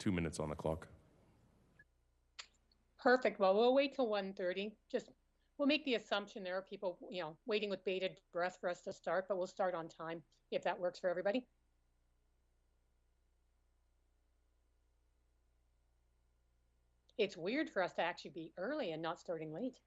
2 minutes on the clock. Perfect. Well, we'll wait till 1:30. We'll make the assumption there are people, waiting with bated breath for us to start, but we'll start on time if that works for everybody. It's weird for us to actually be early and not starting late.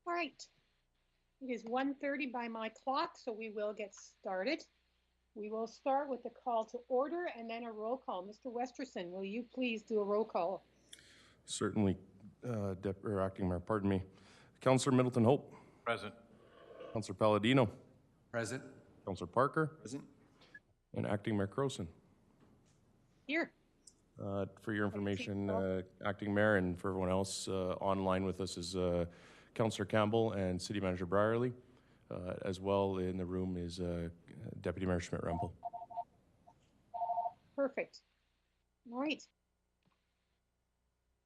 All right. It is 1:30 by my clock, so we will get started. We will start with the call to order and then a roll call. Mr. Westerson, will you please do a roll call? Certainly, Acting Mayor, pardon me. Councillor Middleton Hope. Present. Councillor Palladino. Present. Councillor Parker. Present. And Acting Mayor Croson. Here. For your information, Acting Mayor, and for everyone else online with us is Councillor Campbell and City Manager Brierley. As well in the room is Deputy Mayor Schmidt-Rempel. Perfect. All right.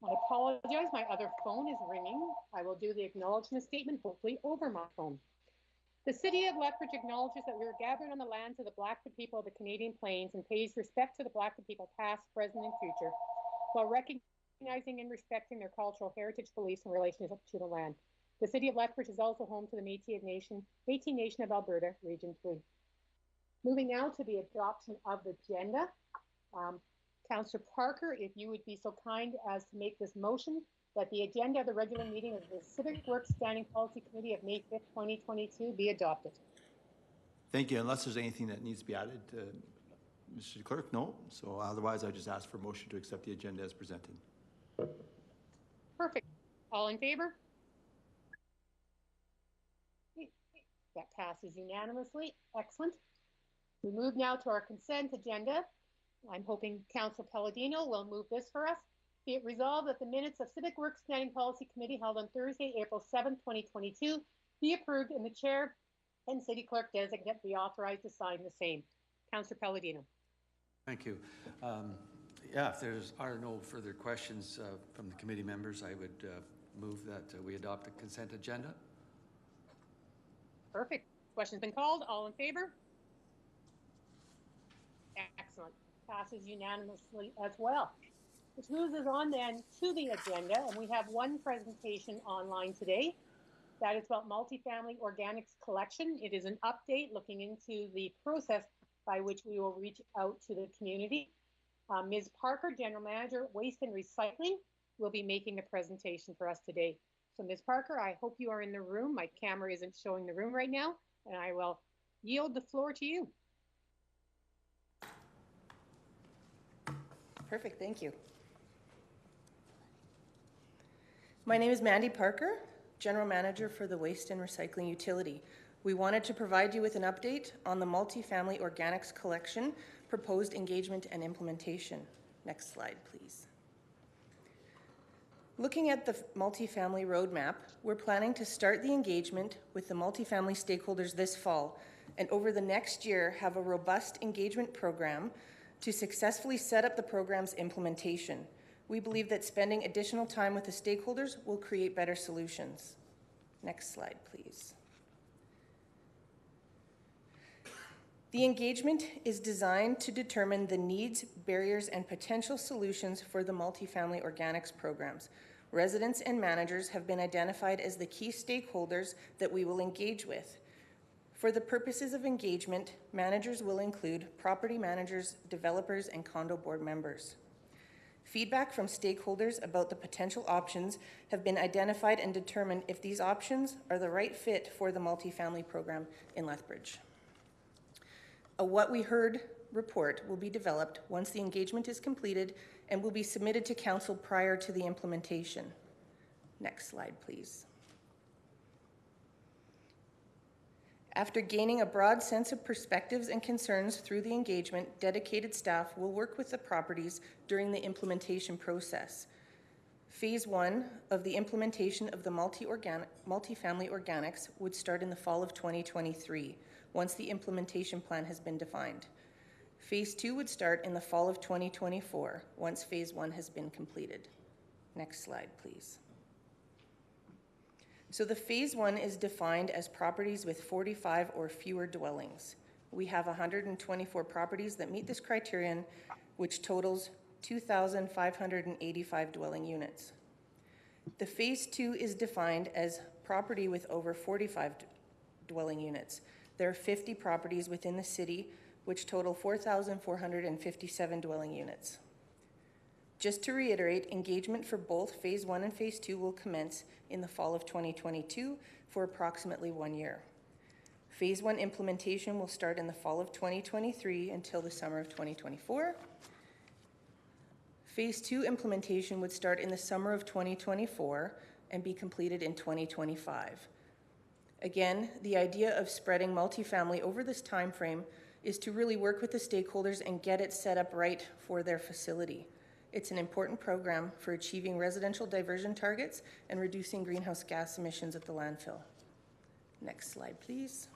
I apologize, my other phone is ringing. I will do the acknowledgement statement, hopefully over my phone. The City of Lethbridge acknowledges that we are gathered on the lands of the Blackfoot people of the Canadian Plains and pays respect to the Blackfoot people past, present, and future, while recognizing and respecting their cultural heritage, beliefs, and relationship to the land. The City of Lethbridge is also home to the Métis Nation of Alberta, Region 3. Moving now to the adoption of the agenda. Councillor Parker, if you would be so kind as to make this motion that the agenda of the regular meeting of the Civic Works Standing Policy Committee of May 5th, 2022 be adopted. Thank you. Unless there's anything that needs to be added, Mr. Clerk, no. So otherwise, I just ask for a motion to accept the agenda as presented. Perfect. All in favor? That passes unanimously. Excellent. We move now to our consent agenda. I'm hoping Councillor Palladino will move this for us. Be it resolved that the minutes of Civic Works Standing Policy Committee held on Thursday, April 7th, 2022 be approved and the Chair and City Clerk designate be authorized to sign the same. Councillor Palladino. Thank you. Yeah, if are no further questions from the committee members, I would move that we adopt the consent agenda. Perfect. Question's been called. All in favor? Excellent. Passes unanimously as well. Which moves us on then to the agenda, and we have one presentation online today. That is about multifamily organics collection. It is an update looking into the process by which we will reach out to the community. Ms. Parker, General Manager, Waste and Recycling, will be making the presentation for us today. So Ms. Parker, I hope you are in the room. My camera isn't showing the room right now, and I will yield the floor to you. Perfect, thank you. My name is Mandy Parker, General Manager for the Waste and Recycling Utility. We wanted to provide you with an update on the multifamily organics collection, proposed engagement and implementation. Next slide, please. Looking at the multifamily roadmap, we're planning to start the engagement with the multifamily stakeholders this fall, and over the next year have a robust engagement program to successfully set up the program's implementation. We believe that spending additional time with the stakeholders will create better solutions. Next slide, please. The engagement is designed to determine the needs, barriers, and potential solutions for the multifamily organics programs. Residents and managers have been identified as the key stakeholders that we will engage with. For the purposes of engagement, managers will include property managers, developers, and condo board members. Feedback from stakeholders about the potential options have been identified and determined if these options are the right fit for the multifamily program in Lethbridge. A What We Heard report will be developed once the engagement is completed and will be submitted to Council prior to the implementation. Next slide, please. After gaining a broad sense of perspectives and concerns through the engagement, dedicated staff will work with the properties during the implementation process. Phase 1 of the implementation of the multifamily organics would start in the fall of 2023, once the implementation plan has been defined. Phase 2 would start in the fall of 2024, once Phase 1 has been completed. Next slide, please. So the Phase 1 is defined as properties with 45 or fewer dwellings. We have 124 properties that meet this criterion, which totals 2,585 dwelling units. The Phase 2 is defined as property with over 45 dwelling units. There are 50 properties within the city, which total 4,457 dwelling units. Just to reiterate, engagement for both Phase 1 and Phase 2 will commence in the fall of 2022 for approximately 1 year. Phase 1 implementation will start in the fall of 2023 until the summer of 2024. Phase 2 implementation would start in the summer of 2024 and be completed in 2025. Again, the idea of spreading multifamily over this time frame is to really work with the stakeholders and get it set up right for their facility. It's an important program for achieving residential diversion targets and reducing greenhouse gas emissions at the landfill. Next slide, please.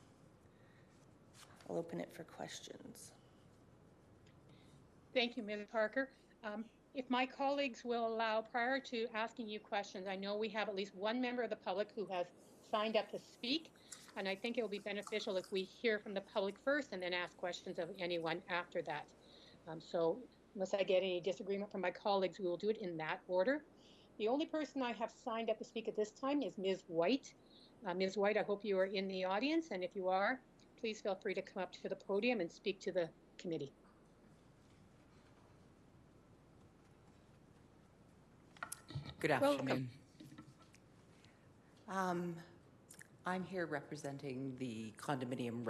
I'll open it for questions. Thank you, Ms. Parker. If my colleagues will allow, prior to asking you questions, I know we have at least one member of the public who has signed up to speak, and I think it will be beneficial if we hear from the public first and then ask questions of anyone after that. So unless I get any disagreement from my colleagues, we will do it in that order. The only person I have signed up to speak at this time is Ms. White. Ms. White, I hope you are in the audience, and if you are, please feel free to come up to the podium and speak to the committee. Good afternoon. I'm here representing the condominium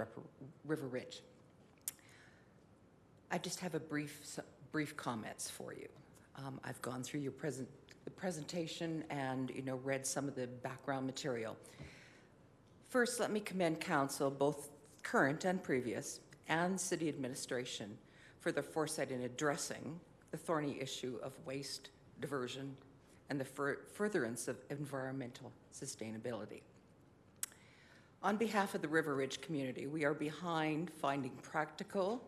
River Ridge. I just have a brief comments for you. I've gone through your presentation and read some of the background material. First, let me commend council, both current and previous, and city administration for their foresight in addressing the thorny issue of waste diversion and the furtherance of environmental sustainability. On behalf of the River Ridge community, we are behind finding practical,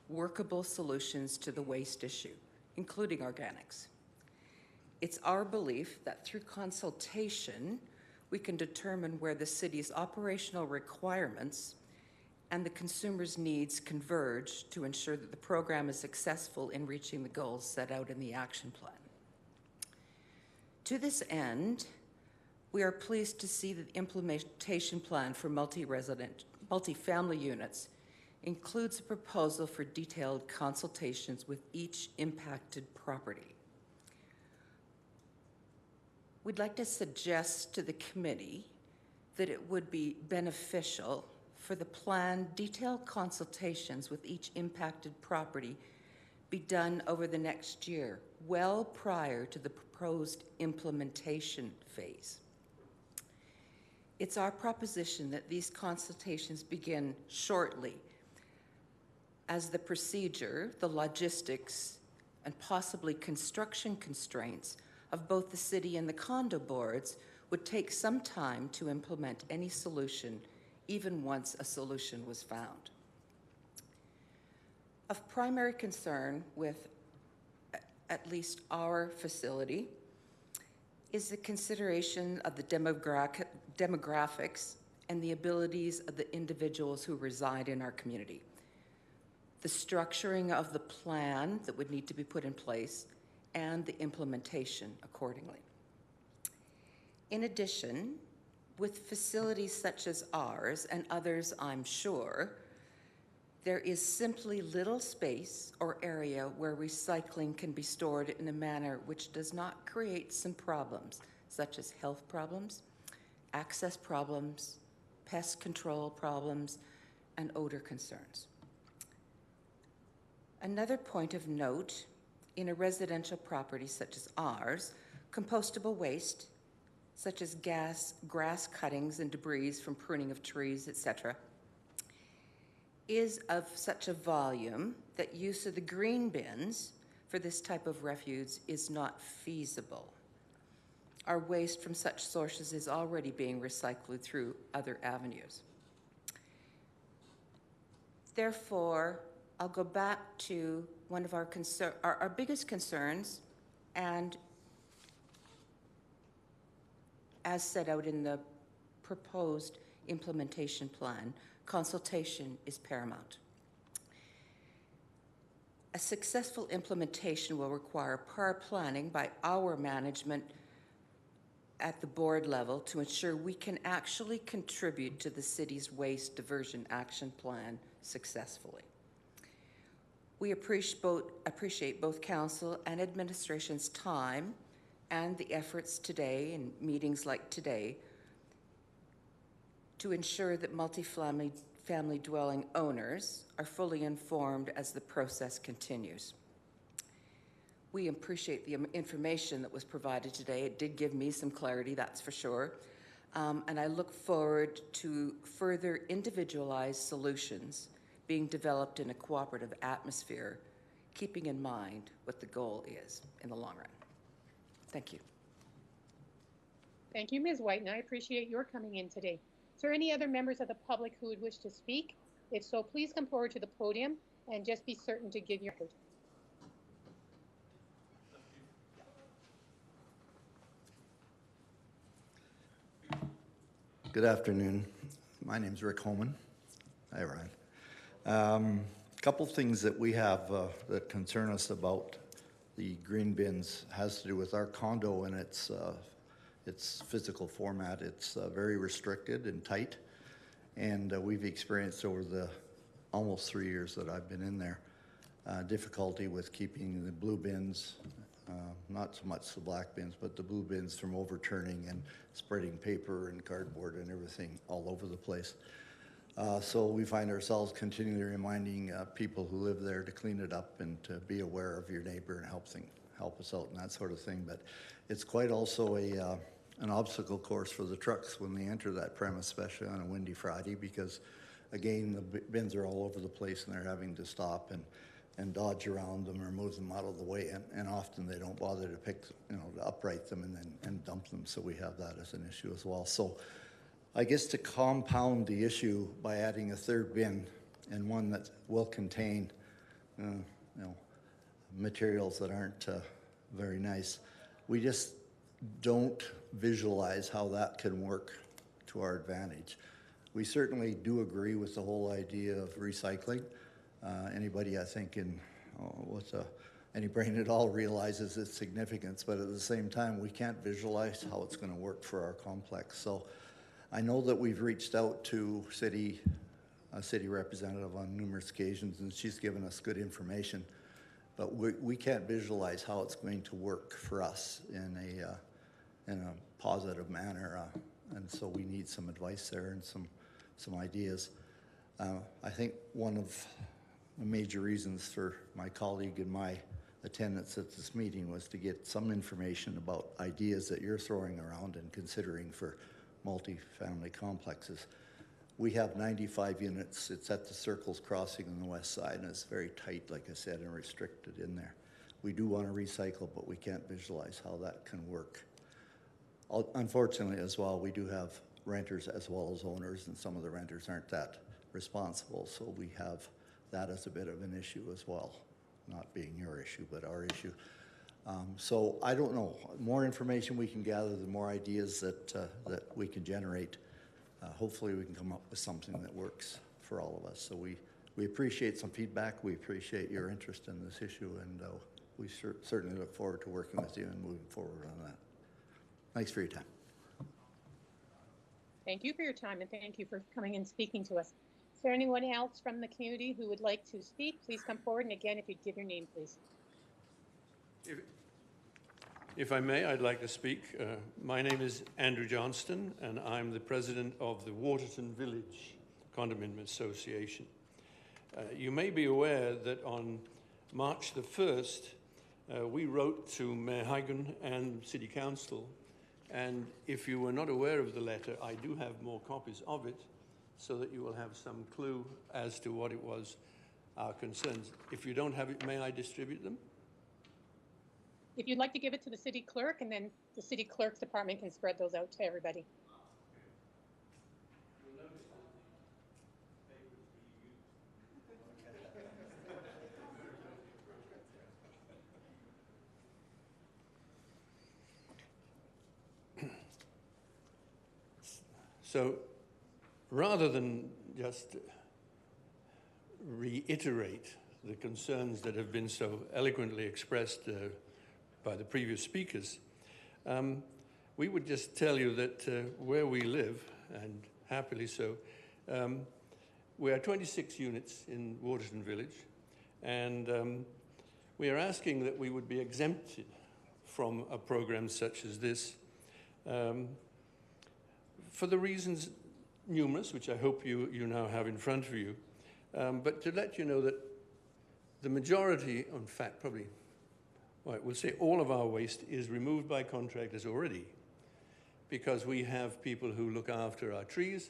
workable solutions to the waste issue including organics. It's our belief that through consultation, we can determine where the city's operational requirements and the consumer's needs converge to ensure that the program is successful in reaching the goals set out in the action plan. To this end, we are pleased to see that the implementation plan for multifamily units includes a proposal for detailed consultations with each impacted property. We'd like to suggest to the committee that it would be beneficial for the planned detailed consultations with each impacted property be done over the next year, well prior to the proposed implementation phase. It's our proposition that these consultations begin shortly, as the procedure, the logistics, and possibly construction constraints of both the city and the condo boards would take some time to implement any solution, even once a solution was found. Of primary concern with at least our facility is the consideration of the demographics and the abilities of the individuals who reside in our community, the structuring of the plan that would need to be put in place, and the implementation accordingly. In addition, with facilities such as ours and others, I'm sure, there is simply little space or area where recycling can be stored in a manner which does not create some problems, such as health problems, access problems, pest control problems, and odor concerns. Another point of note, in a residential property such as ours, compostable waste, such as grass cuttings and debris from pruning of trees, etc., is of such a volume that use of the green bins for this type of refuse is not feasible. Our waste from such sources is already being recycled through other avenues. Therefore, I'll go back to one of our biggest concerns, and as set out in the proposed implementation plan, consultation is paramount. A successful implementation will require prior planning by our management at the board level to ensure we can actually contribute to the city's waste diversion action plan successfully. We appreciate both council and administration's time and the efforts today in meetings like today to ensure that multifamily dwelling owners are fully informed as the process continues. We appreciate the information that was provided today. It did give me some clarity, that's for sure. And I look forward to further individualized solutions being developed in a cooperative atmosphere, keeping in mind what the goal is in the long run. Thank you. Thank you, Ms. White, and I appreciate your coming in today. Is there any other members of the public who would wish to speak? If so, please come forward to the podium and just be certain to give your record. Good afternoon. My name's Rick Homan. Hi, Ryan. Couple things that we have that concern us about the green bins has to do with our condo and its physical format. It's very restricted and tight, and we've experienced over the almost 3 years that I've been in there difficulty with keeping the blue bins, not so much the black bins, but the blue bins from overturning and spreading paper and cardboard and everything all over the place. So we find ourselves continually reminding people who live there to clean it up and to be aware of your neighbor and help us out and that sort of thing. But it's quite also an obstacle course for the trucks when they enter that premise, especially on a windy Friday, because again, the bins are all over the place and they're having to stop and dodge around them or move them out of the way, and often they don't bother to to upright them and dump them. So we have that as an issue as well. So I guess to compound the issue by adding a third bin and one that will contain materials that aren't very nice. We just don't visualize how that can work to our advantage. We certainly do agree with the whole idea of recycling. Anybody, I think, any brain at all realizes its significance, but at the same time, we can't visualize how it's going to work for our complex. So I know that we've reached out to a city representative on numerous occasions, and she's given us good information, but we can't visualize how it's going to work for us in a positive manner, and so we need some advice there and some ideas. I think one of the major reasons for my colleague and my attendance at this meeting was to get some information about ideas that you're throwing around and considering for multi-family complexes. We have 95 units. It's at the Circles Crossing on the west side, and it's very tight, like I said, and restricted in there. We do want to recycle, but we can't visualize how that can work. Unfortunately, as well, we do have renters as well as owners, and some of the renters aren't that responsible, so we have that as a bit of an issue as well. Not being your issue, but our issue. So I don't know. More information we can gather, the more ideas that we can generate. Hopefully we can come up with something that works for all of us. So we appreciate some feedback. We appreciate your interest in this issue, and we certainly look forward to working with you and moving forward on that. Thanks for your time. Thank you for your time, and thank you for coming and speaking to us. Is there anyone else from the community who would like to speak? Please come forward, and again, if you'd give your name, please. If I may, I'd like to speak. My name is Andrew Johnston, and I'm the president of the Waterton Village Condominium Association. You may be aware that on March the 1st, we wrote to Mayor Hagen and City Council, and if you were not aware of the letter, I do have more copies of it, so that you will have some clue as to what it was, our concerns. If you don't have it, may I distribute them? If you'd like to give it to the city clerk, and then the city clerk's department can spread those out to everybody. So rather than just reiterate the concerns that have been so eloquently expressed by the previous speakers, we would just tell you that where we live, and happily so, we are 26 units in Waterton Village, and we are asking that we would be exempted from a program such as this for the reasons numerous, which I hope you now have in front of you, but to let you know that the majority, in fact, probably, well, we'll say all of our waste is removed by contractors already, because we have people who look after our trees,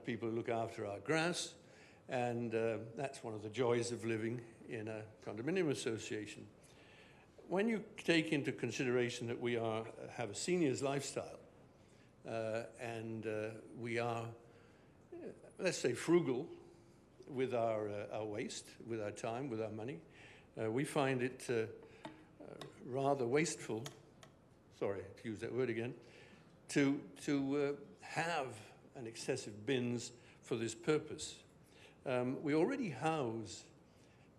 people who look after our grass, and that's one of the joys of living in a condominium association. When you take into consideration that we have a seniors lifestyle, and we are, let's say, frugal with our waste, with our time, with our money, we find it rather wasteful, sorry to use that word again, to have an excessive bins for this purpose. We already house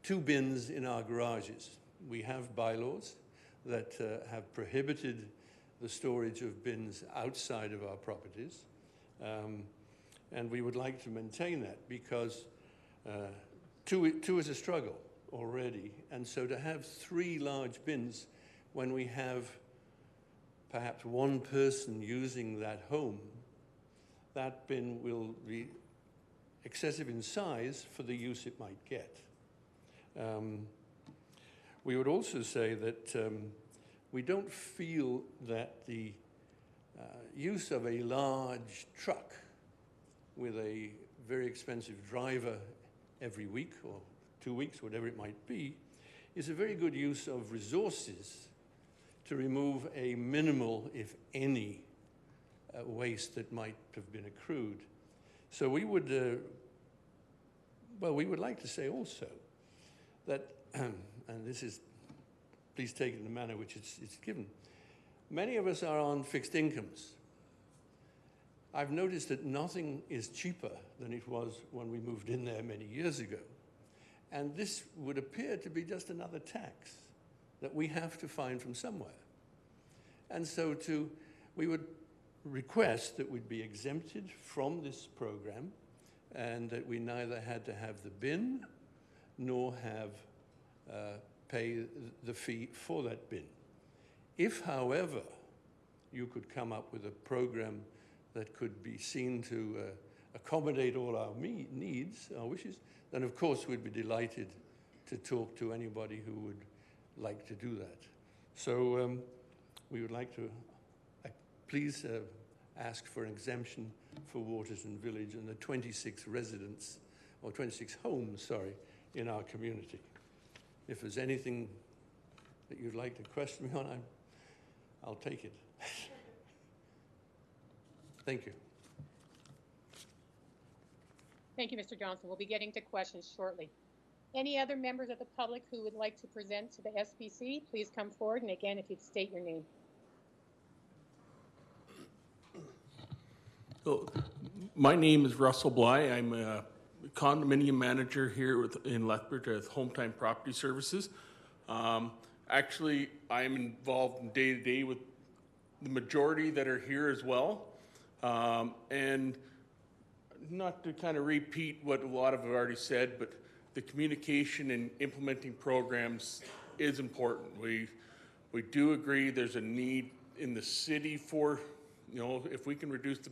2 bins in our garages. We have bylaws that have prohibited the storage of bins outside of our properties, and we would like to maintain that, because 2 is a struggle already, and so to have 3 large bins when we have perhaps 1 person using that home, that bin will be excessive in size for the use it might get. We would also say that we don't feel that the use of a large truck with a very expensive driver every week or 2 weeks, whatever it might be, is a very good use of resources to remove a minimal, if any, waste that might have been accrued. So we would, well, we would like to say also that, and this is please take it in the manner which it's given. Many of us are on fixed incomes. I've noticed that nothing is cheaper than it was when we moved in there many years ago. And this would appear to be just another tax that we have to find from somewhere. And so we would request that we'd be exempted from this program and that we neither had to have the bin nor have pay the fee for that bin. If, however, you could come up with a program that could be seen to accommodate all our needs, our wishes, then of course we'd be delighted to talk to anybody who would like to do that. So we would like to please ask for an exemption for Waterton Village and the 26 residents, or 26 homes, sorry, in our community. If there's anything that you'd like to question me on, I'll take it. Thank you. Thank you, Mr. Johnson. We'll be getting to questions shortly. Any other members of the public who would like to present to the SPC, please come forward. And again, if you'd state your name. So, my name is Russell Bly. I'm a condominium manager here in Lethbridge at Home Time Property Services. Actually, I'm involved day-to-day with the majority that are here as well. And not to kind of repeat what a lot of have already said, but the communication and implementing programs is important. We do agree there's a need in the city for, if we can reduce the,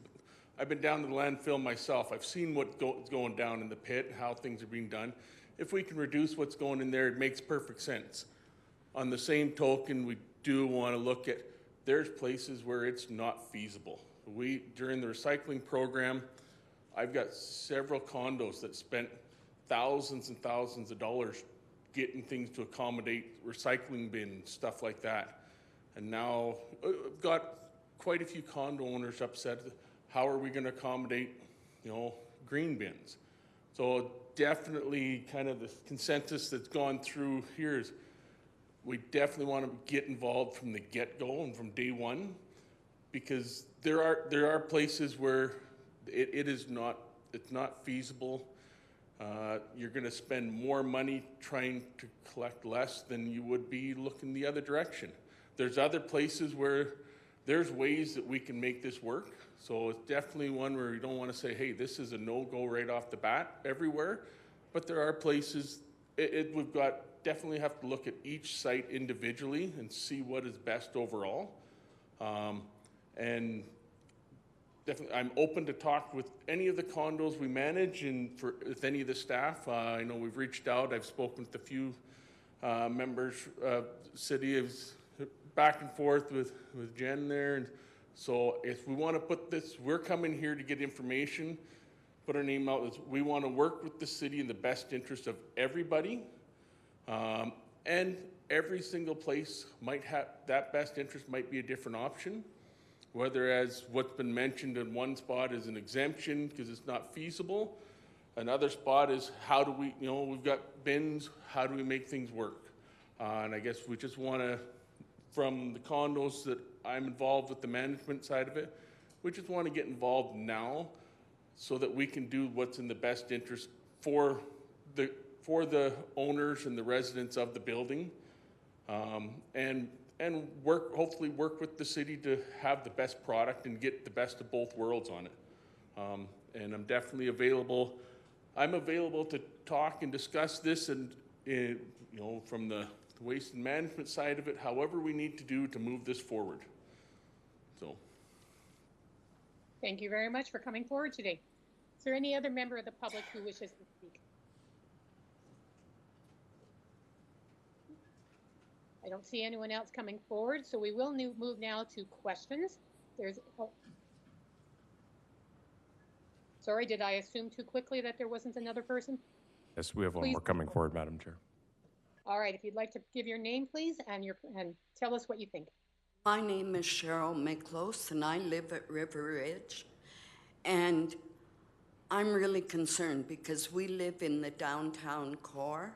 I've been down to the landfill myself. I've seen what's going down in the pit, how things are being done. If we can reduce what's going in there, it makes perfect sense. On the same token, we do want to look at, there's places where it's not feasible. During the recycling program, I've got several condos that spent thousands and thousands of dollars getting things to accommodate recycling bins, stuff like that. And now I've got quite a few condo owners upset. How are we going to accommodate, green bins? So definitely kind of the consensus that's gone through here is we definitely want to get involved from the get-go and from day one, because there are places where it's not feasible. You're going to spend more money trying to collect less than you would be looking the other direction. There's other places where there's ways that we can make this work. So it's definitely one where you don't want to say, hey, this is a no-go right off the bat everywhere. But there are places, we've got definitely have to look at each site individually and see what is best overall. And definitely, I'm open to talk with any of the condos we manage and with any of the staff. I know we've reached out. I've spoken with a few members of the city, back and forth with Jen there. And so if we want to put this, we're coming here to get information, put our name out. We want to work with the city in the best interest of everybody. And every single place might have, that best interest might be a different option. Whether as what's been mentioned in one spot is an exemption because it's not feasible. Another spot is how do we, we've got bins, how do we make things work? And I guess we just want to, from the condos that I'm involved with the management side of it, we just want to get involved now so that we can do what's in the best interest for the owners and the residents of the building, and hopefully work with the city to have the best product and get the best of both worlds on it. And I'm definitely available. I'm available to talk and discuss this and, from the waste and management side of it, however we need to do to move this forward. So. Thank you very much for coming forward today. Is there any other member of the public who wishes to speak? I don't see anyone else coming forward, so we will move now to questions. Sorry, did I assume too quickly that there wasn't another person? Yes, we have one more coming forward, Madam Chair. All right, if you'd like to give your name, please, and tell us what you think. My name is Cheryl Miklos, and I live at River Ridge. And I'm really concerned because we live in the downtown core.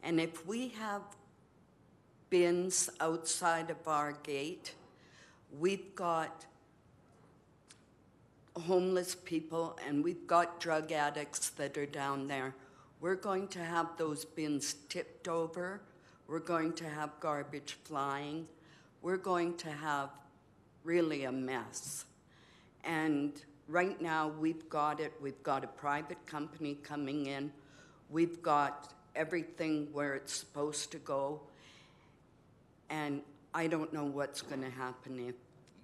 And if we have bins outside of our gate. We've got homeless people and we've got drug addicts that are down there. We're going to have those bins tipped over. We're going to have garbage flying. We're going to have really a mess. And right now we've got it. We've got a private company coming in. We've got everything where it's supposed to go. And I don't know what's going to happen if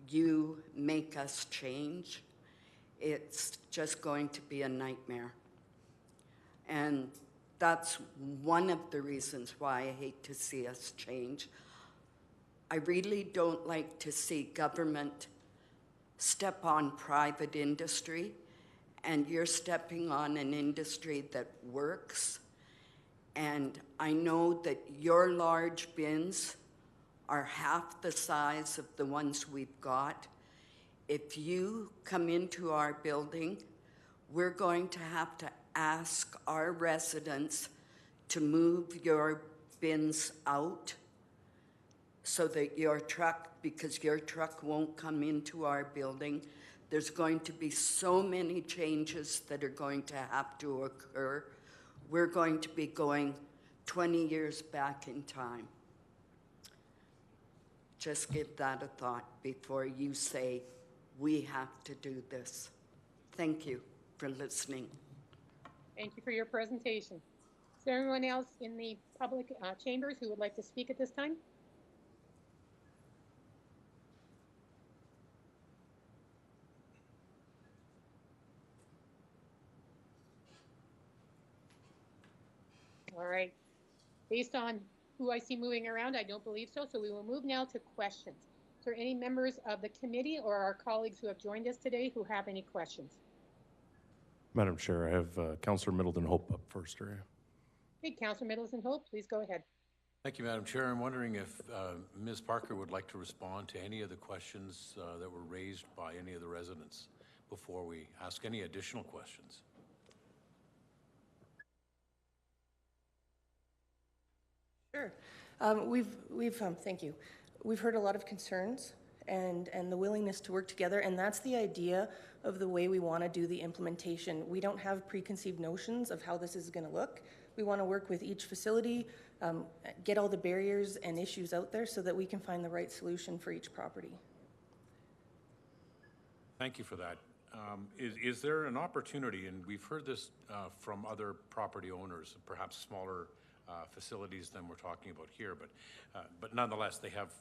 you make us change. It's just going to be a nightmare. And that's one of the reasons why I hate to see us change. I really don't like to see government step on private industry, and you're stepping on an industry that works. And I know that your large bins are half the size of the ones we've got. If you come into our building, we're going to have to ask our residents to move your bins out so that your truck, because your truck won't come into our building. There's going to be so many changes that are going to have to occur. We're going to be going 20 years back in time. Just give that a thought before you say, we have to do this. Thank you for listening. Thank you for your presentation. Is there anyone else in the public chambers who would like to speak at this time? All right. Based on who I see moving around, I don't believe so. So we will move now to questions. Is there any members of the committee or our colleagues who have joined us today who have any questions? Madam Chair, I have Councillor Middleton Hope up first. Okay, Councillor Middleton Hope, please go ahead. Thank you, Madam Chair. I'm wondering if Ms. Parker would like to respond to any of the questions that were raised by any of the residents before we ask any additional questions. Sure. Thank you. We've heard a lot of concerns and the willingness to work together, and that's the idea of the way we want to do the implementation. We don't have preconceived notions of how this is going to look. We want to work with each facility, get all the barriers and issues out there so that we can find the right solution for each property. Thank you for that. Is there an opportunity, and we've heard this from other property owners, perhaps smaller facilities than we're talking about here, but nonetheless, they have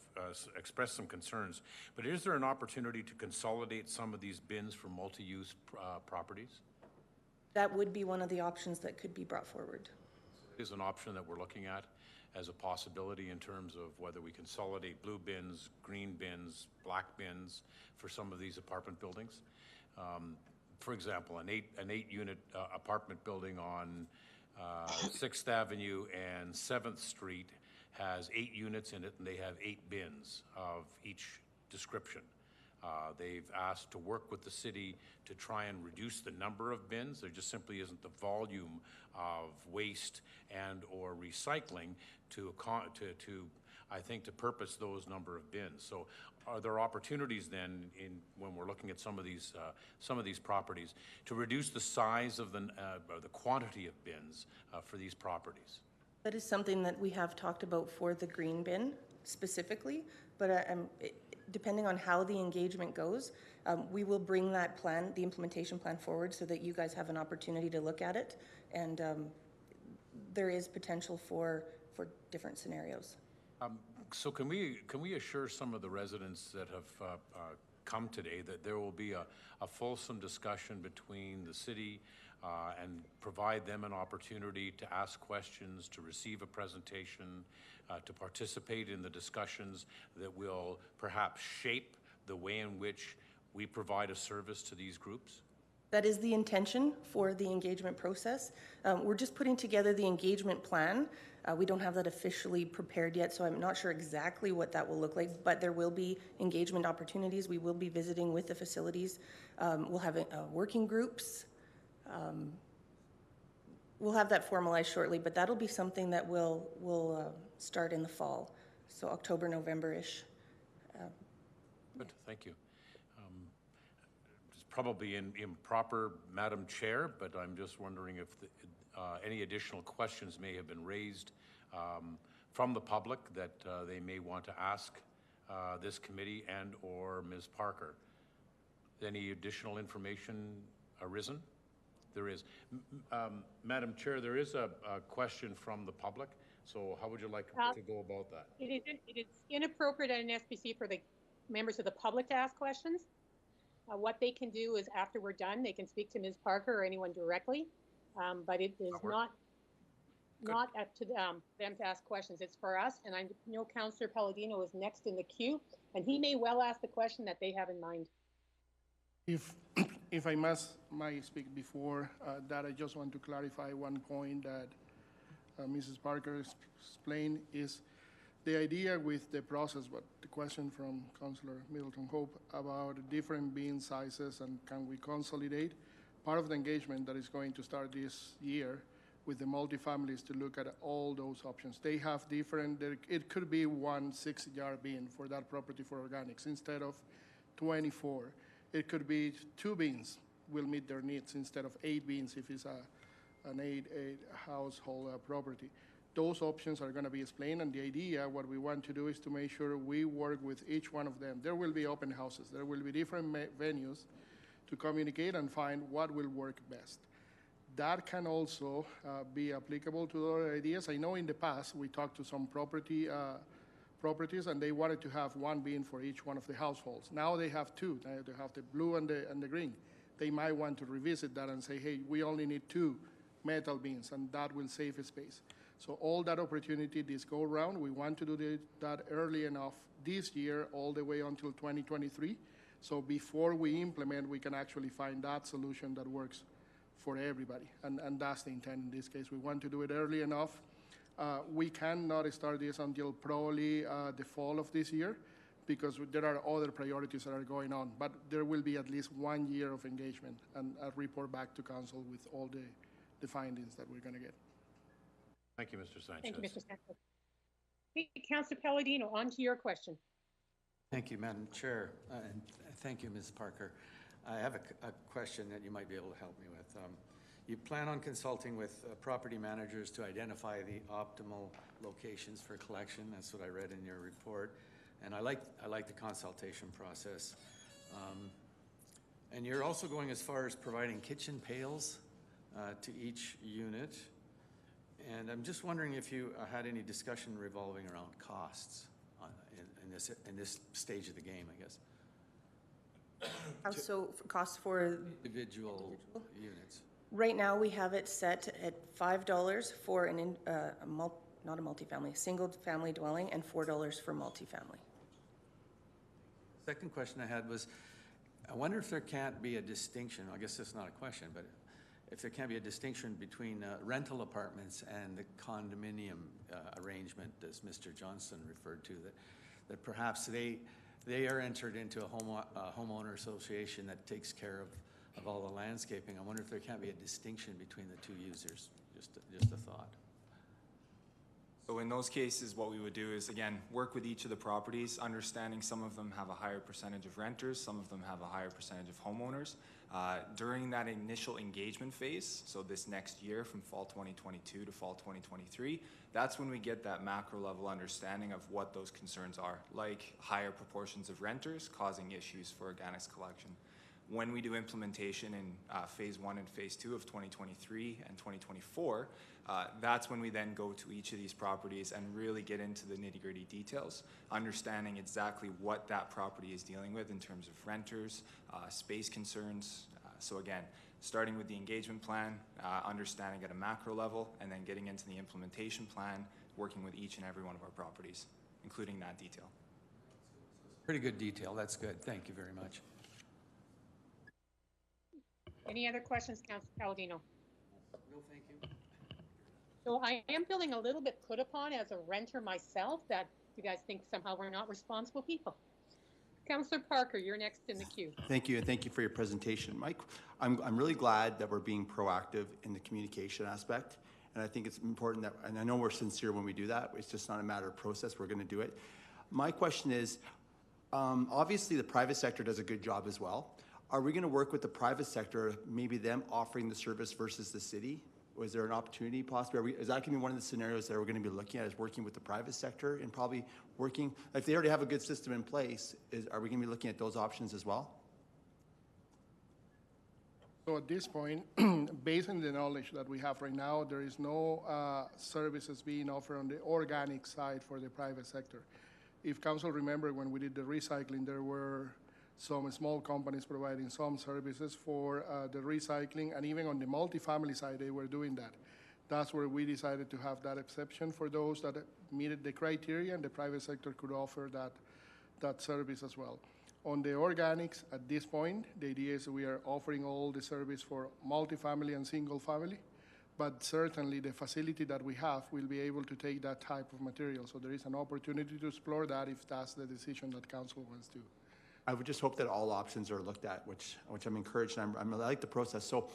expressed some concerns. But is there an opportunity to consolidate some of these bins for multi-use properties? That would be one of the options that could be brought forward. Is an option that we're looking at as a possibility in terms of whether we consolidate blue bins, green bins, black bins for some of these apartment buildings. For example, an eight unit apartment building on 6th Avenue and 7th Street has 8 units in it, and they have 8 bins of each description. They've asked to work with the city to try and reduce the number of bins. There just simply isn't the volume of waste and or recycling to I think, to purpose those number of bins. So are there opportunities then when we're looking at some of these properties to reduce the size of the quantity of bins for these properties? That is something that we have talked about for the green bin specifically, but depending on how the engagement goes, we will bring that plan, the implementation plan, forward so that you guys have an opportunity to look at it, and there is potential for different scenarios. So can we assure some of the residents that have come today that there will be a fulsome discussion between the city and provide them an opportunity to ask questions, to receive a presentation, to participate in the discussions that will perhaps shape the way in which we provide a service to these groups? That is the intention for the engagement process. We're just putting together the engagement plan. We don't have that officially prepared yet, so I'm not sure exactly what that will look like, but there will be engagement opportunities. We will be visiting with the facilities. We'll have working groups. We'll have that formalized shortly, but that'll be something that will start in the fall So October, November-ish. Good, thank you. It's probably improper, Madam Chair, but I'm just wondering if any additional questions may have been raised from the public that they may want to ask this committee and/or Ms. Parker. Any additional information arisen? There is. Madam Chair, there is a question from the public, so how would you like to go about that? It is inappropriate at an SBC for the members of the public to ask questions. What they can do is after we're done, they can speak to Ms. Parker or anyone directly, but it is not up to them to ask questions. It's for us, and I know Councillor Palladino is next in the queue, and he may well ask the question that they have in mind. If I might speak before that, I just want to clarify one point that Mrs. Parker explained is the idea with the process, but the question from Councillor Middleton Hope about different bin sizes and can we consolidate. Part of the engagement that is going to start this year with the multifamilies to look at all those options. They have different, it could be 1 6-yard bin for that property for organics instead of 24. It could be 2 bins will meet their needs instead of 8 bins if it's an 8 household property. Those options are going to be explained, and the idea, what we want to do is to make sure we work with each one of them. There will be open houses. There will be different venues to communicate and find what will work best. That can also be applicable to other ideas. I know in the past we talked to some properties and they wanted to have 1 bin for each one of the households. Now they have 2. Now they have the blue and the green. They might want to revisit that and say, hey, we only need 2 metal bins, and that will save space. So all that opportunity this go around, we want to do that early enough this year all the way until 2023. So before we implement, we can actually find that solution that works for everybody. And that's the intent in this case. We want to do it early enough. We cannot start this until probably the fall of this year because there are other priorities that are going on. But there will be at least 1 year of engagement and a report back to council with all the findings that we're going to get. Thank you, Mr. Sanchez. Thank you, Mr. Sanchez. Hey, Councillor Palladino, on to your question. Thank you, Madam Chair, and thank you, Ms. Parker. I have a question that you might be able to help me with. You plan on consulting with property managers to identify the optimal locations for collection. That's what I read in your report, and I like the consultation process. And you're also going as far as providing kitchen pails to each unit. And I'm just wondering if you had any discussion revolving around costs in this stage of the game, I guess. So costs for individual units. Right now, we have it set at $5 for not a multifamily, single family dwelling, and $4 for multifamily. Second question I had was, I wonder if there can't be a distinction, I guess that's not a question, but if there can't be a distinction between rental apartments and the condominium arrangement, as Mr. Johnson referred to, that perhaps they are entered into a homeowner association that takes care of all the landscaping. I wonder if there can't be a distinction between the 2 users. Just a thought. So in those cases, what we would do is, again, work with each of the properties, understanding some of them have a higher percentage of renters, some of them have a higher percentage of homeowners. During that initial engagement phase, so this next year from fall 2022 to fall 2023, that's when we get that macro level understanding of what those concerns are, like higher proportions of renters causing issues for organics collection. When we do implementation in phase 1 and phase 2 of 2023 and 2024, that's when we then go to each of these properties and really get into the nitty-gritty details, understanding exactly what that property is dealing with in terms of renters, space concerns. So again, starting with the engagement plan, understanding at a macro level, and then getting into the implementation plan, working with each and every one of our properties, including that detail. Pretty good detail. That's good. Thank you very much. Any other questions, Councillor Palladino? No, thank you. So I am feeling a little bit put upon as a renter myself that you guys think somehow we're not responsible people. Councillor Parker, you're next in the queue. Thank you, and thank you for your presentation. Mike, I'm really glad that we're being proactive in the communication aspect, And I think it's important that, and I know we're sincere when we do that, it's just not a matter of process, we're gonna do it. My question is, obviously the private sector does a good job as well. Are we gonna work with the private sector, maybe them offering the service versus the city? Or is there an opportunity possibly? Is that gonna be one of the scenarios that we're gonna be looking at, is working with the private sector and probably working, if they already have a good system in place, are we gonna be looking at those options as well? So at this point, based on the knowledge that we have right now, there is no services being offered on the organic side for the private sector. If council remember, when we did the recycling, there were some small companies providing some services for the recycling, and even on the multifamily side, they were doing that. That's where we decided to have that exception for those that meted the criteria, and the private sector could offer that service as well. On the organics, at this point, the idea is we are offering all the service for multifamily and single family, but certainly the facility that we have will be able to take that type of material. So there is an opportunity to explore that if that's the decision that council wants to. I would just hope that all options are looked at, which I'm encouraged, and I like the process. So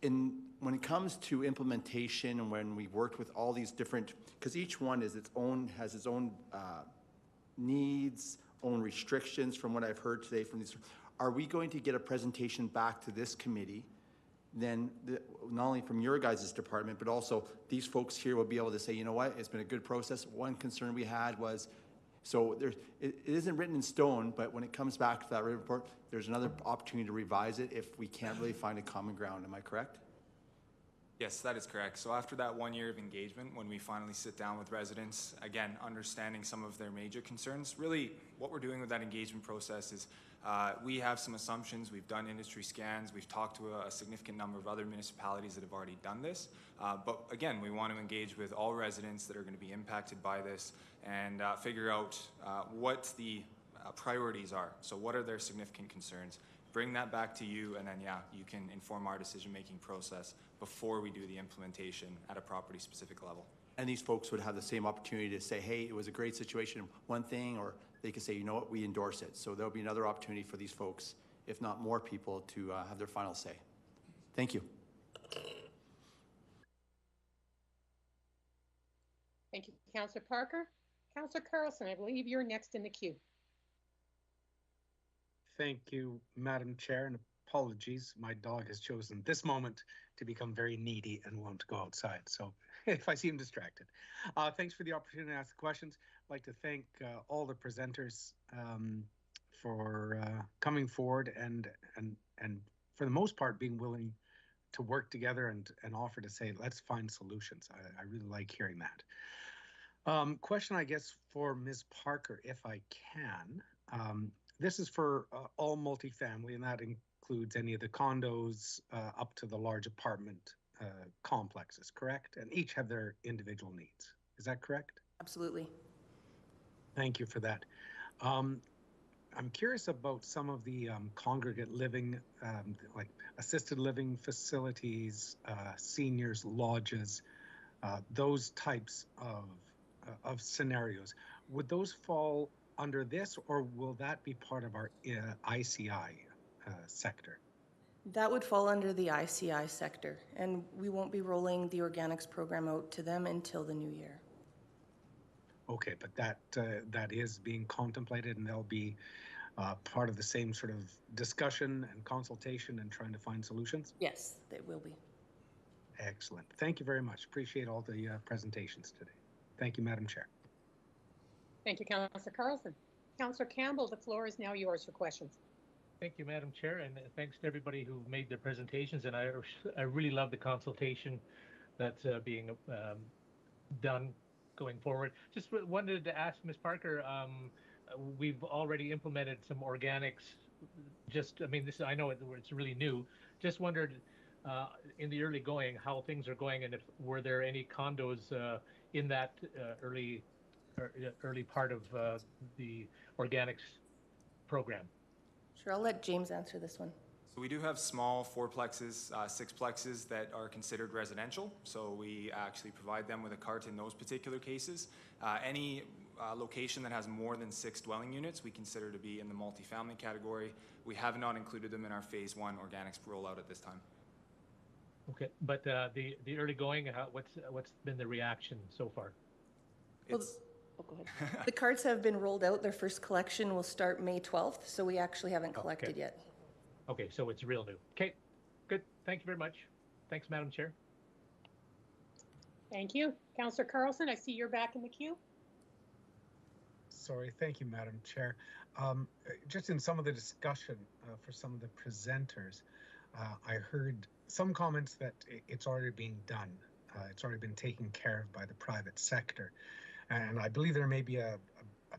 when it comes to implementation, and when we worked with all these different, because each one has its own needs, own restrictions from what I've heard today from these, are we going to get a presentation back to this committee? Then not only from your guys' department, but also these folks here will be able to say, you know what, it's been a good process. One concern we had was, so it isn't written in stone, but when it comes back to that report, there's another opportunity to revise it if we can't really find a common ground. Am I correct? Yes, that is correct. So after that 1 year of engagement, when we finally sit down with residents, again, understanding some of their major concerns, really what we're doing with that engagement process is we have some assumptions, we've done industry scans, we've talked to a significant number of other municipalities that have already done this. But again, we want to engage with all residents that are going to be impacted by this and figure out what the priorities are. So what are their significant concerns? Bring that back to you, and then, yeah, you can inform our decision-making process before we do the implementation at a property-specific level. And these folks would have the same opportunity to say, hey, it was a great situation, one thing, or they could say, you know what, we endorse it. So there'll be another opportunity for these folks, if not more people, to have their final say. Thank you. Thank you, Councillor Parker. Councillor Carlson, I believe you're next in the queue. Thank you, Madam Chair, and apologies. My dog has chosen this moment to become very needy and won't go outside. So if I seem distracted. Thanks for the opportunity to ask questions. I'd like to thank all the presenters for coming forward and for the most part being willing to work together and offer to say, let's find solutions. I really like hearing that. Question, I guess, for Ms. Parker, if I can. This is for all multifamily, and that includes any of the condos up to the large apartment complexes, correct? And each have their individual needs. Is that correct? Absolutely. Thank you for that. I'm curious about some of the congregate living, like assisted living facilities, seniors, lodges, those types of scenarios. Would those fall under this, or will that be part of our ICI sector? That would fall under the ICI sector, and we won't be rolling the organics program out to them until the new year. Okay, but that is being contemplated, and they'll be part of the same sort of discussion and consultation and trying to find solutions? Yes, they will be. Excellent. Thank you very much. Appreciate all the presentations today. Thank you, Madam Chair. Thank you, Councillor Carlson. Councillor Campbell, the floor is now yours for questions. Thank you, Madam Chair, and thanks to everybody who made their presentations. And I really love the consultation that's being done going forward. Just wanted to ask Ms. Parker, we've already implemented some organics. I know it's really new. Just wondered in the early going how things are going, and if were there any condos in that early part of the organics program? Sure, I'll let James answer this one. So we do have small fourplexes, sixplexes that are considered residential. So we actually provide them with a cart in those particular cases. Any location that has more than 6 dwelling units, we consider to be in the multifamily category. We have not included them in our phase 1 organics rollout at this time. Okay, but the early going, what's been the reaction so far? It's, Oh, go ahead. The carts have been rolled out. Their first collection will start May 12th, so we actually haven't collected yet. Okay, so it's real new. Okay, good. Thank you very much. Thanks, Madam Chair. Thank you. Councillor Carlson, I see you're back in the queue. Sorry, thank you, Madam Chair. Just in some of the discussion for some of the presenters, I heard some comments that it's already being done. It's already been taken care of by the private sector. And I believe there may be a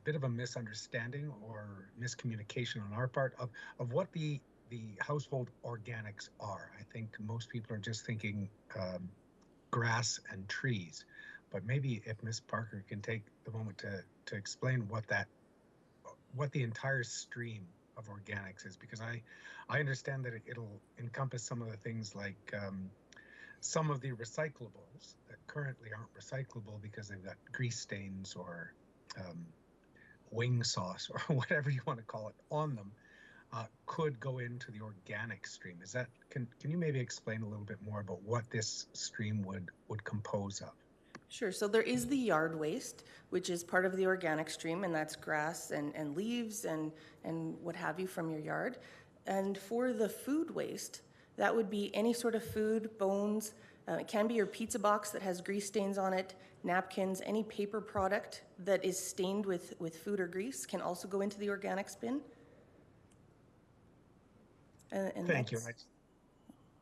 bit of a misunderstanding or miscommunication on our part of what the household organics are. I think most people are just thinking grass and trees. But maybe if Ms. Parker can take the moment to explain what the entire stream of organics is, because I understand that it'll encompass some of the things like some of the recyclables that currently aren't recyclable because they've got grease stains or wing sauce or whatever you want to call it on them, could go into the organic stream. Is that can you maybe explain a little bit more about what this stream would compose of? Sure. So there is the yard waste, which is part of the organic stream, and that's grass and leaves and what have you from your yard. And for the food waste, that would be any sort of food, bones. It can be your pizza box that has grease stains on it, napkins, any paper product that is stained with food or grease can also go into the organics bin. And Thank you.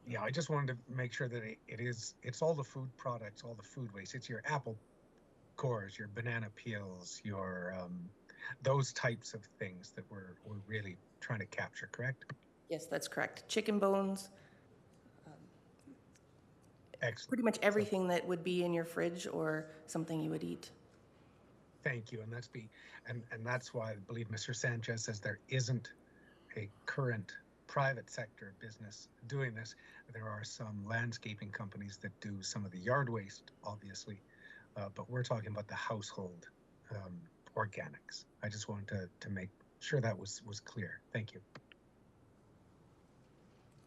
Yeah, I just wanted to make sure that it's all the food products, all the food waste. It's your apple cores, your banana peels, your those types of things that we're really trying to capture, correct? Yes, that's correct. Chicken bones. Excellent. Pretty much everything that would be in your fridge or something you would eat. Thank you. And that's why I believe Mr. Sanchez says there isn't a current private sector business doing this. There are some landscaping companies that do some of the yard waste, obviously, but we're talking about the household organics. I just wanted to make sure that was clear. Thank you.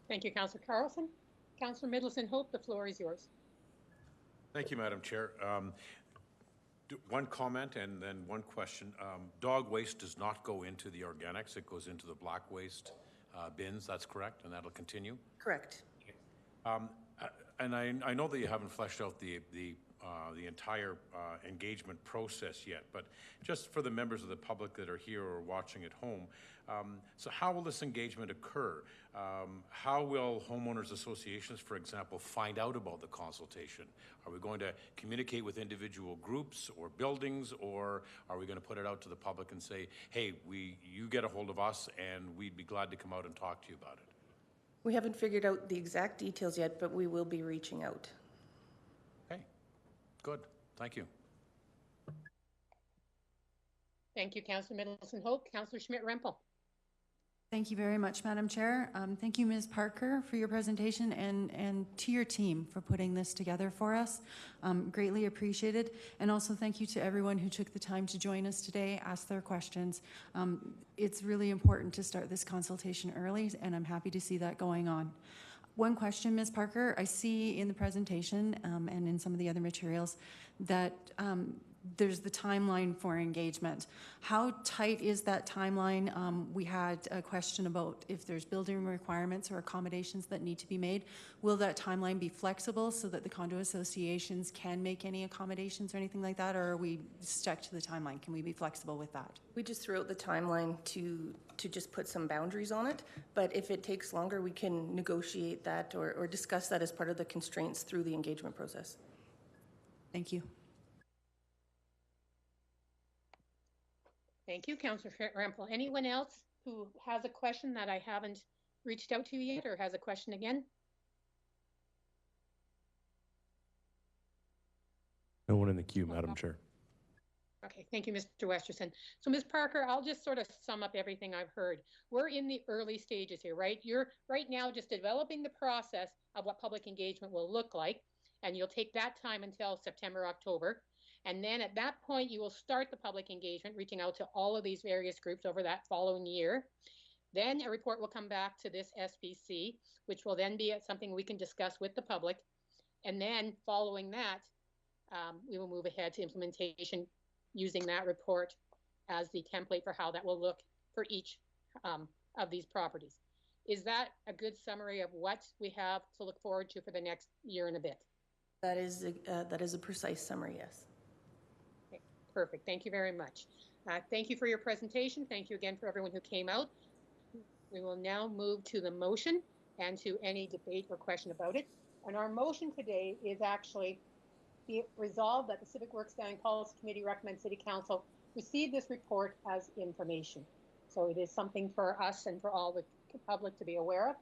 Thank you, Councillor Carlson. Councillor Middleton Hope, the floor is yours. Thank you, Madam Chair. One comment and then one question. Dog waste does not go into the organics. It goes into the black waste bins. That's correct, and that'll continue? Correct. And I know that you haven't fleshed out the entire engagement process yet, but just for the members of the public that are here or watching at home, so how will this engagement occur? How will homeowners associations, for example, find out about the consultation? Are we going to communicate with individual groups or buildings, or are we going to put it out to the public and say, hey, you get a hold of us and we'd be glad to come out and talk to you about it? We haven't figured out the exact details yet, but we will be reaching out. Okay, good. Thank you. Thank you, Councillor Middleton Hope. Councillor Schmidt-Rempel. Thank you very much, Madam Chair. Thank you, Ms. Parker, for your presentation and to your team for putting this together for us. Greatly appreciated. And also thank you to everyone who took the time to join us today, ask their questions. It's really important to start this consultation early, and I'm happy to see that going on. One question, Ms. Parker, I see in the presentation and in some of the other materials that there's the timeline for engagement. How tight is that timeline? We had a question about if there's building requirements or accommodations that need to be made. Will that timeline be flexible so that the condo associations can make any accommodations or anything like that, or are we stuck to the timeline? Can we be flexible with that? We just threw out the timeline to just put some boundaries on it, but if it takes longer, we can negotiate that or discuss that as part of the constraints through the engagement process. Thank you. Thank you, Councillor Schmidt-Rempel. Anyone else who has a question that I haven't reached out to yet or has a question again? No one in the queue, Madam Chair. Okay, thank you, Mr. Westerson. So, Ms. Parker, I'll just sort of sum up everything I've heard. We're in the early stages here, right? You're right now just developing the process of what public engagement will look like, and you'll take that time until September, October. And then at that point, you will start the public engagement, reaching out to all of these various groups over that following year. Then a report will come back to this SPC, which will then be something we can discuss with the public. And then following that, we will move ahead to implementation using that report as the template for how that will look for each of these properties. Is that a good summary of what we have to look forward to for the next year and a bit? That is a precise summary, yes. Okay, perfect. Thank you very much. Thank you for your presentation. Thank you again for everyone who came out. We will now move to the motion and to any debate or question about it. And our motion today is actually be it resolved that the Civic Works Standing Policy Committee recommends City Council receive this report as information. So it is something for us and for all the public to be aware of.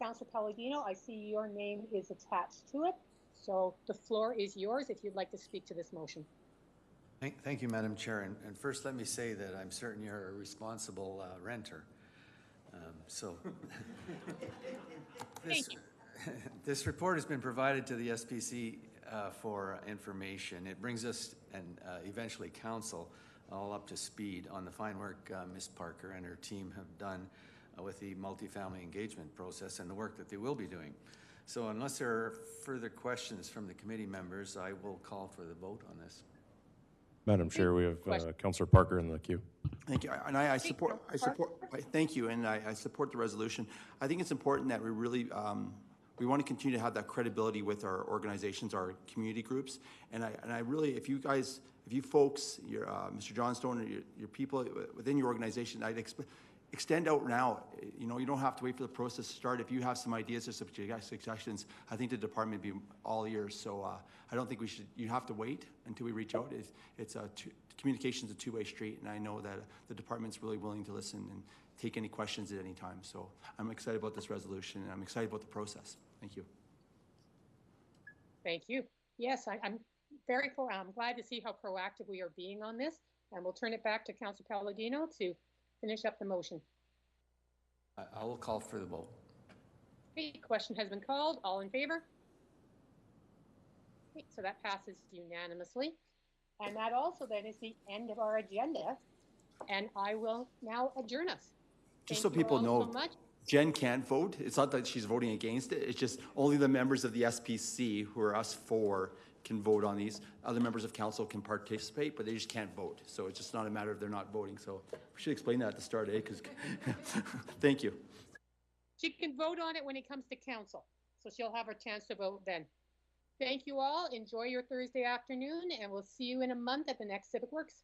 Councillor Palladino, I see your name is attached to it. So the floor is yours if you'd like to speak to this motion. Thank you, Madam Chair. And first, let me say that I'm certain you're a responsible renter. This report has been provided to the SPC for information. It brings us and eventually council all up to speed on the fine work Ms. Parker and her team have done with the multifamily engagement process and the work that they will be doing. So unless there are further questions from the committee members, I will call for the vote on this. Madam Chair, we have Councillor Parker in the queue. Thank you, and I support, thank you, and I support the resolution. I think it's important that we really, we want to continue to have that credibility with our organizations, our community groups, and I really, if you folks, your Mr. Johnstone, or your people within your organization, I'd extend out now. You know, you don't have to wait for the process to start. If you have some ideas or suggestions, I think the department would be all ears. So I don't think you have to wait until we reach out. Communication's a two-way street, and I know that the department's really willing to listen and take any questions at any time. So I'm excited about this resolution, and I'm excited about the process. Thank you. Thank you. Yes, I'm glad to see how proactive we are being on this, and we'll turn it back to Councillor Palladino to finish up the motion. I will call for the vote. Okay, question has been called. All in favor? Okay, so that passes unanimously. And that also then is the end of our agenda. And I will now adjourn us. Just so people know, Jen can't vote. It's not that she's voting against it. It's just only the members of the SPC, who are us four, can vote on these. Other members of council can participate, but they just can't vote. So it's just not a matter of they're not voting. So we should explain that at the start, eh? Because thank you. She can vote on it when it comes to council. So she'll have her chance to vote then. Thank you all. Enjoy your Thursday afternoon, and we'll see you in a month at the next Civic Works.